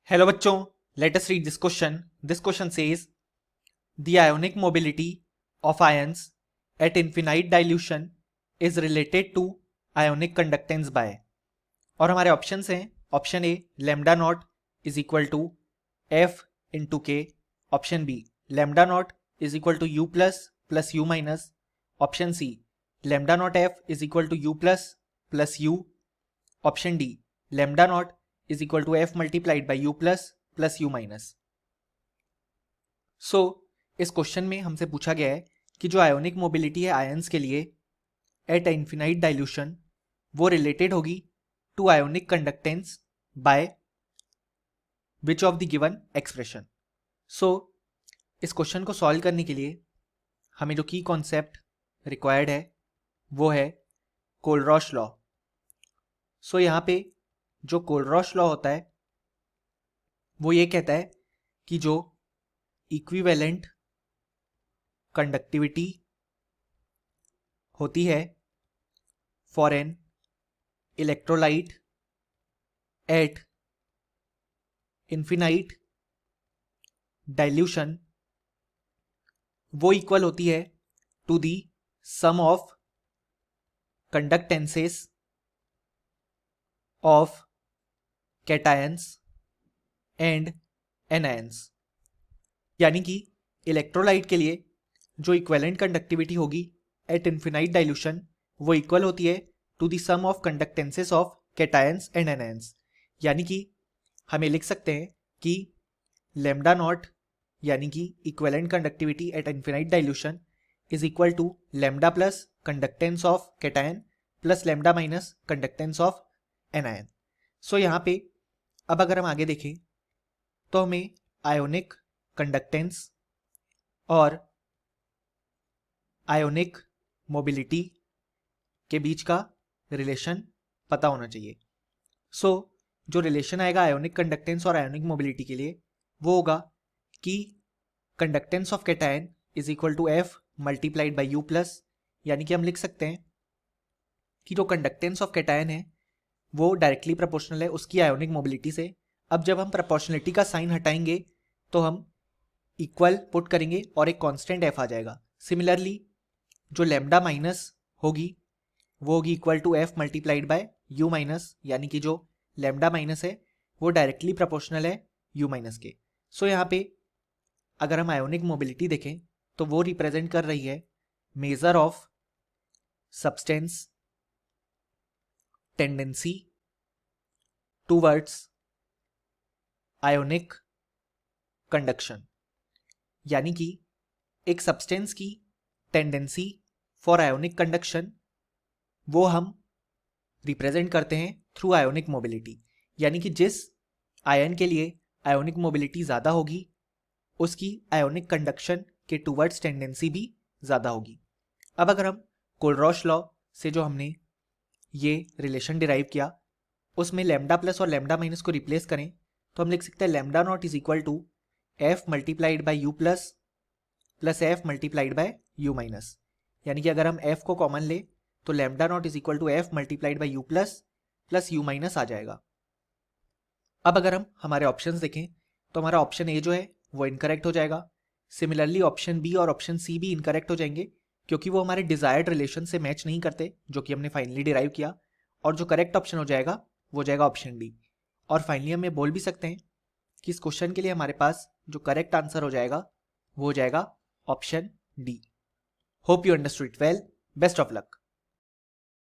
Hello बच्चों, let us read this question. This question says the ionic mobility of ions at infinite dilution is related to ionic conductance by. और हमारे options हैं. Option A lambda naught is equal to F into K. Option B lambda naught is equal to U plus U minus. Option C lambda naught F is equal to U plus U. Option D lambda naught is equal to F multiplied by you plus U minus. So इस question में हमसे पूछा गया है कि जो ionic mobility है ions के लिए एट इनफिनाइट डाइल्यूशन वो रिलेटेड होगी to ionic conductance by which of the given expression. So इस क्वेश्चन को सॉल्व करने के लिए हमें जो की कॉन्सेप्ट रिक्वायर्ड है वो है कोलरॉश लॉ. सो यहाँ पे जो कोलरॉश लॉ होता है वो ये कहता है कि जो इक्विवेलेंट कंडक्टिविटी होती है for an electrolyte at infinite dilution वो इक्वल होती है to the sum of conductances of cations and anions. यानी कि इलेक्ट्रोलाइट के लिए जो इक्विवेलेंट कंडक्टिविटी होगी एट इनफिनाइट डाइल्यूशन वो इक्वल होती है to the sum of conductances of cations and anions. यानी कि हमें लिख सकते हैं कि लैम्डा नॉट यानी कि equivalent conductivity at infinite dilution is equal to lambda plus conductance of cation plus lambda minus conductance of anion. So यहाँ पे अब अगर हम आगे देखें तो हमें आयोनिक कंडक्टेंस और आयोनिक मोबिलिटी के बीच का रिलेशन पता होना चाहिए. सो जो रिलेशन आएगा आयोनिक कंडक्टेंस और आयोनिक मोबिलिटी के लिए वो होगा कि conductance of cation is equal to F multiplied by you plus. यानी कि हम लिख सकते हैं कि जो कंडक्टेंस ऑफ कैटायन है वो डायरेक्टली प्रोपोर्शनल है उसकी आयोनिक मोबिलिटी से. अब जब हम प्रोपोर्शनलिटी का साइन हटाएंगे तो हम इक्वल पुट करेंगे और एक कांस्टेंट एफ आ जाएगा. सिमिलरली जो लैम्डा माइनस होगी वो होगी equal to F multiplied by you minus. यानी कि जो लैम्डा माइनस है वो डायरेक्टली प्रोपोर्शनल है यू माइनस के. सो यहाँ पे अगर हम आयोनिक मोबिलिटी देखें तो वो रिप्रेजेंट कर रही है measure of substance tendency towards ionic conduction. यानी कि एक सब्सटेंस की टेंडेंसी फॉर आयोनिक कंडक्शन वो हम रिप्रेजेंट करते हैं थ्रू आयोनिक मोबिलिटी. यानी कि जिस आयन के लिए आयोनिक मोबिलिटी ज़्यादा होगी उसकी आयोनिक कंडक्शन के टूवर्ड्स टेंडेंसी भी ज़्यादा होगी. अब अगर हम कोलरॉश लॉ से जो हमने ये रिलेशन डिराइव किया उसमें लैम्डा प्लस और लैम्डा माइनस को रिप्लेस करें तो हम लिख सकते हैं lambda naught is equal to F multiplied by you plus F multiplied by you minus. यानी कि अगर हम एफ को कॉमन ले तो lambda naught is equal to F multiplied by you plus U minus आ जाएगा. अब अगर हम हमारे ऑप्शंस देखें तो हमारा ऑप्शन ए जो है वो इनकरेक्ट हो जाएगा. सिमिलरली ऑप्शन बी और ऑप्शन सी भी इनकरेक्ट हो जाएंगे क्योंकि वो हमारे डिजायर्ड रिलेशन से मैच नहीं करते जो कि हमने फाइनली डिराइव किया. और जो करेक्ट ऑप्शन हो जाएगा वो जाएगा ऑप्शन डी. और फाइनली हम ये बोल भी सकते हैं कि इस क्वेश्चन के लिए हमारे पास जो करेक्ट आंसर हो जाएगा वो हो जाएगा option D. Hope you understood it well. Best of luck.